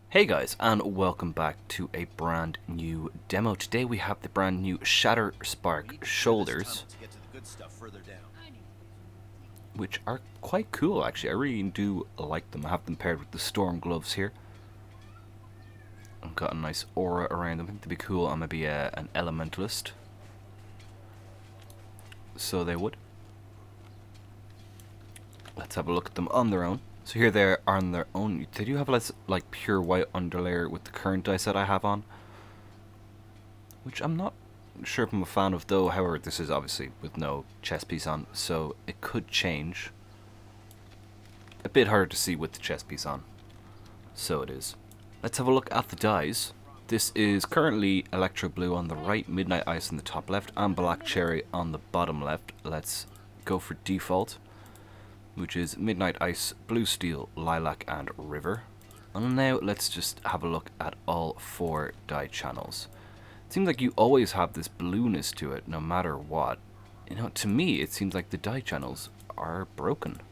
Hey guys, and welcome back to a brand new demo. Today we have the brand new Shatter Spark shoulders, which are quite cool actually. I really do like them. I have them paired with the Storm gloves here. I've got a nice aura around them. I think they'd be cool on maybe an elementalist. So they would. Let's have a look at them on their own. So here they are on their own. They do have less like pure white underlayer with the current dice that I have on, which I'm not sure if I'm a fan of though. However, this is obviously with no chest piece on, so it could change. A bit harder to see with the chest piece on, so it is. Let's have a look at the dies. This is currently Electro Blue on the right, Midnight Ice on the top left, and Black Cherry on the bottom left. Let's go for default, which is Midnight Ice, Blue Steel, Lilac, and River. And now let's just have a look at all four die channels. It seems like you always have this blueness to it, no matter what. You know, to me, it seems like the die channels are broken.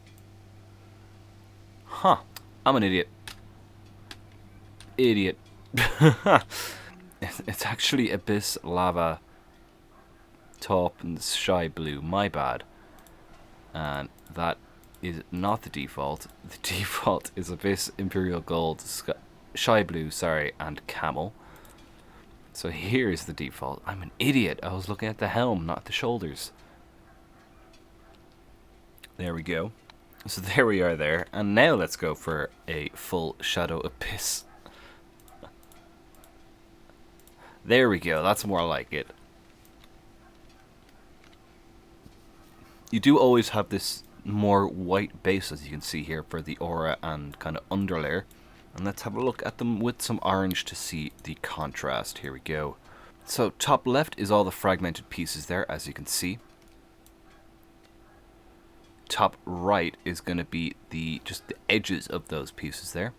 Huh. I'm an idiot. Idiot. It's actually Abyss, Lava, Taupe, and Shy Blue. My bad. And that is not the default. The default is Abyss, Imperial Gold, Shy Blue, sorry, and Camel. So here's the default. I'm an idiot. I was looking at the helm, not the shoulders. There we go. So there we are there. And now let's go for a full Shadow Abyss. There we go. That's more like it. You do always have this more white base, as you can see here, for the aura and kind of underlayer. And let's have a look at them with some orange to see the contrast. Here we go. So top left is all the fragmented pieces there, as you can see. Top right is going to be just the edges of those pieces there.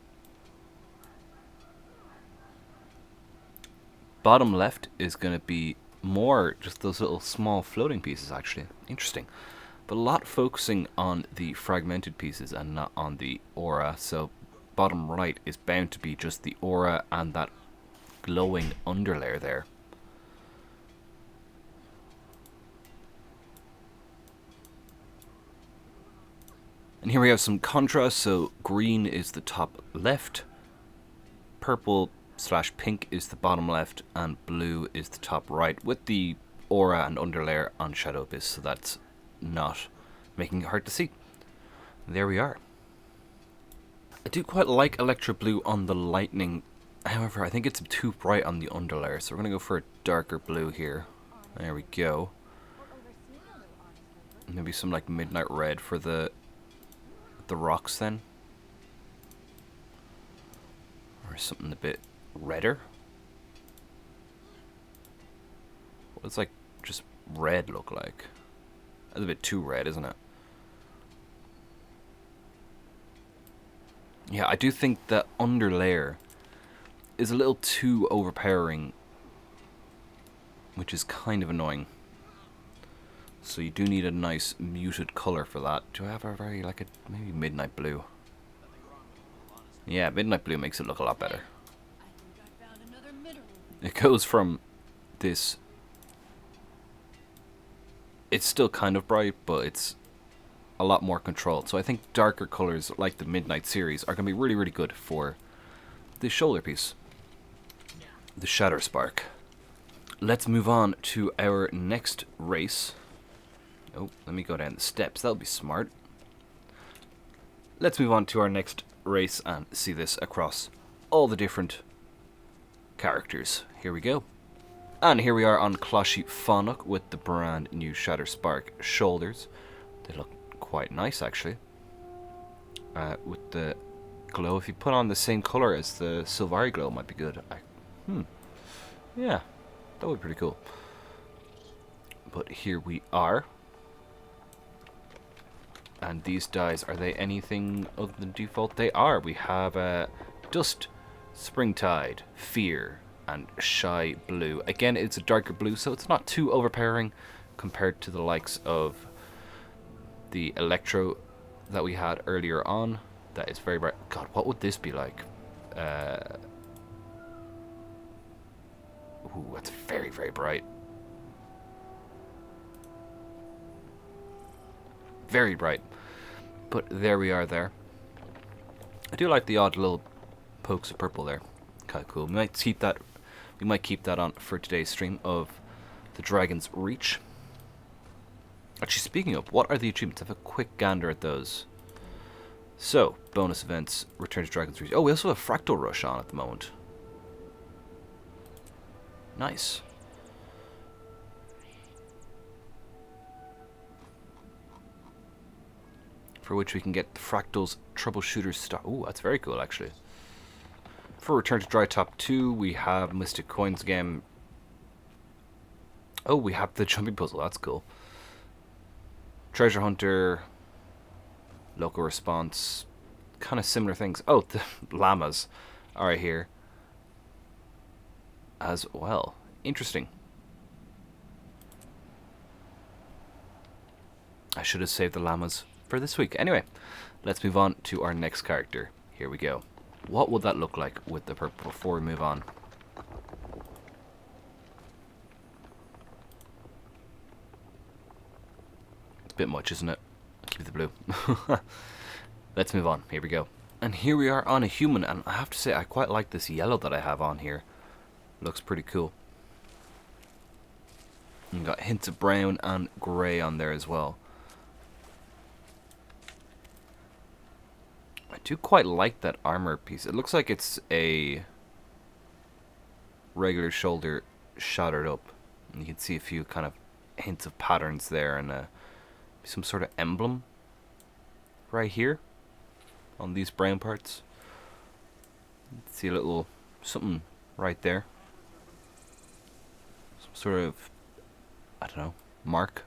Bottom left is going to be more just those little small floating pieces, actually. Interesting. But a lot focusing on the fragmented pieces and not on the aura. So bottom right is bound to be just the aura and that glowing underlayer there. And here we have some contrast. So green is the top left, purple / pink is the bottom left, and blue is the top right, with the aura and underlayer on Shadow Abyss, so that's not making it hard to see. There we are. I do quite like Electro Blue on the lightning. However, I think it's too bright on the underlayer, so we're going to go for a darker blue here. There we go. Maybe some like midnight red for the rocks then. Or something a bit redder. What does like just red look like? That's a bit too red, isn't it? Yeah, I do think the underlayer is a little too overpowering, which is kind of annoying. So you do need a nice muted color for that. Do I have a very like a maybe midnight blue? Yeah, midnight blue makes it look a lot better. It goes from this. It's still kind of bright, but it's a lot more controlled. So I think darker colors like the Midnight series are going to be really, really good for the shoulder piece. The Shatter Spark. Let's move on to our next race. Oh, let me go down the steps. That'll be smart. Let's move on to our next race and see this across all the different characters. Here we go. And here we are on Closhie Fonuk with the brand new Shatter Spark shoulders. They look quite nice actually. With the glow, if you put on the same color as the Sylvari glow, might be good. Yeah, that would be pretty cool. But here we are. And these dies, are they anything other than default? They are. We have Dust, Springtide, Fear, and Shy Blue. Again, it's a darker blue, so it's not too overpowering compared to the likes of the Electro that we had earlier on. That is very bright. God, what would this be like? Ooh, that's very, very bright. Very bright. But there we are there. I do like the odd little pokes of purple there. Kind of cool. We might keep that on for today's stream of the Dragon's Reach. Actually, speaking of, what are the achievements? Have a quick gander at those. So, bonus events, Return to Dragon's Reach. Oh, we also have Fractal Rush on at the moment. Nice. For which we can get the Fractal's Troubleshooter Star. Ooh, that's very cool, actually. For Return to Dry Top 2, we have Mystic Coins again. Oh, we have the Jumping Puzzle. That's cool. Treasure Hunter. Local Response. Kind of similar things. Oh, the llamas are here as well. Interesting. I should have saved the llamas for this week. Anyway, let's move on to our next character. Here we go. What would that look like with the purple before we move on? It's a bit much, isn't it? Keep the blue. Let's move on. Here we go. And here we are on a human, and I have to say I quite like this yellow that I have on here. Looks pretty cool. And got hints of brown and grey on there as well. I do quite like that armor piece. It looks like it's a regular shoulder shattered up. And you can see a few kind of hints of patterns there, and some sort of emblem right here on these brown parts. See a little something right there. Some sort of, I don't know, mark.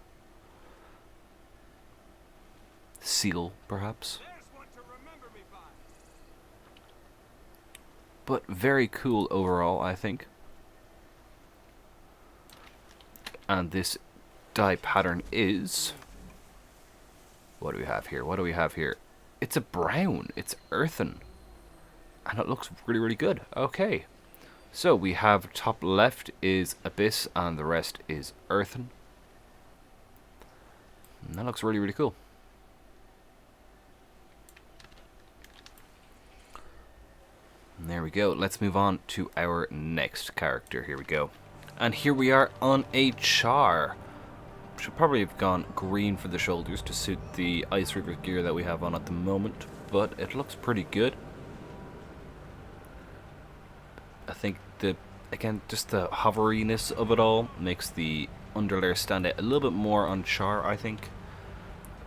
Seal, perhaps. But very cool overall, I think. And this dye pattern is... What do we have here? What do we have here? It's a brown. It's earthen. And it looks really, really good. Okay. So we have top left is Abyss and the rest is earthen. And that looks really, really cool. And there we go. Let's move on to our next character. Here we go. And here we are on a Char. Should probably have gone green for the shoulders to suit the Ice River gear that we have on at the moment, but it looks pretty good. I think again, just the hoveriness of it all makes the underlayer stand out a little bit more on Char, I think.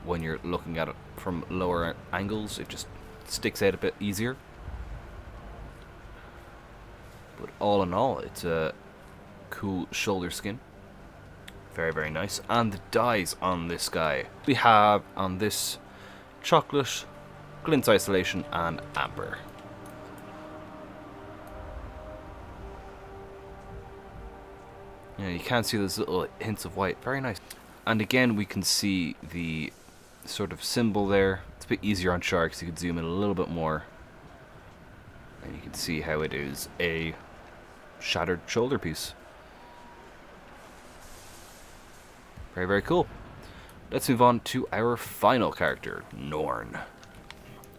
When you're looking at it from lower angles, it just sticks out a bit easier. But all in all, it's a cool shoulder skin. Very, very nice. And the dyes on this guy. We have on this chocolate, glint isolation, and amber. Yeah, you can see those little hints of white. Very nice. And again, we can see the sort of symbol there. It's a bit easier on Sharks. You can zoom in a little bit more. And you can see how it is a shattered shoulder piece. Very, very cool. Let's move on to our final character, Norn.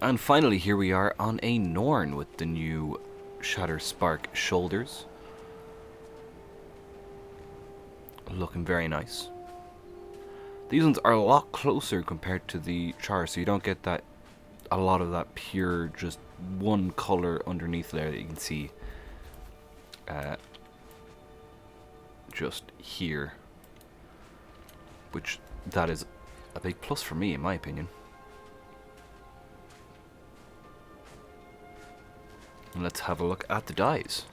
And finally, here we are on a Norn with the new Shatter Spark shoulders. Looking very nice. These ones are a lot closer compared to the Char, so you don't get that a lot of that pure just one color underneath there that you can see just here, which that is a big plus for me in my opinion. And let's have a look at the dyes.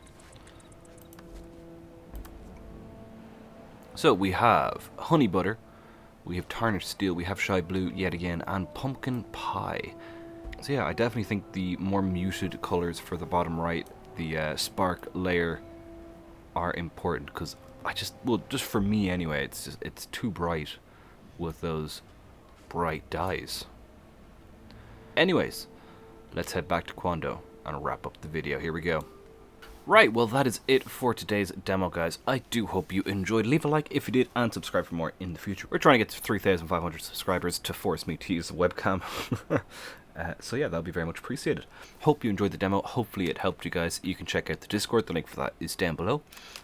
So we have honey butter, we have tarnished steel, we have shy blue yet again, and pumpkin pie. So yeah, I definitely think the more muted colors for the bottom right, the spark layer, are important, because just for me anyway, it's too bright with those bright dyes. Anyways, let's head back to Quando and wrap up the video. Here we go. Right, well that is it for today's demo, guys. I do hope you enjoyed. Leave a like if you did, and subscribe for more in the future. We're trying to get to 3,500 subscribers to force me to use the webcam. So yeah, that would be very much appreciated. Hope you enjoyed the demo. Hopefully it helped you guys. You can check out the Discord. The link for that is down below.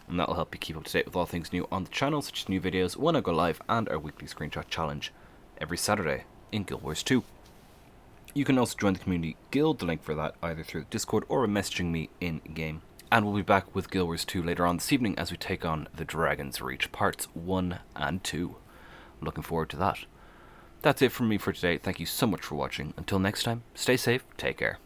And that will help you keep up to date with all things new on the channel, such as new videos when I go live and our weekly screenshot challenge every Saturday in Guild Wars 2. You can also join the community guild. The link for that either through the Discord or messaging me in-game. And we'll be back with Guild Wars 2 later on this evening as we take on the Dragon's Reach Parts 1 and 2. Looking forward to that. That's it from me for today. Thank you so much for watching. Until next time, stay safe, take care.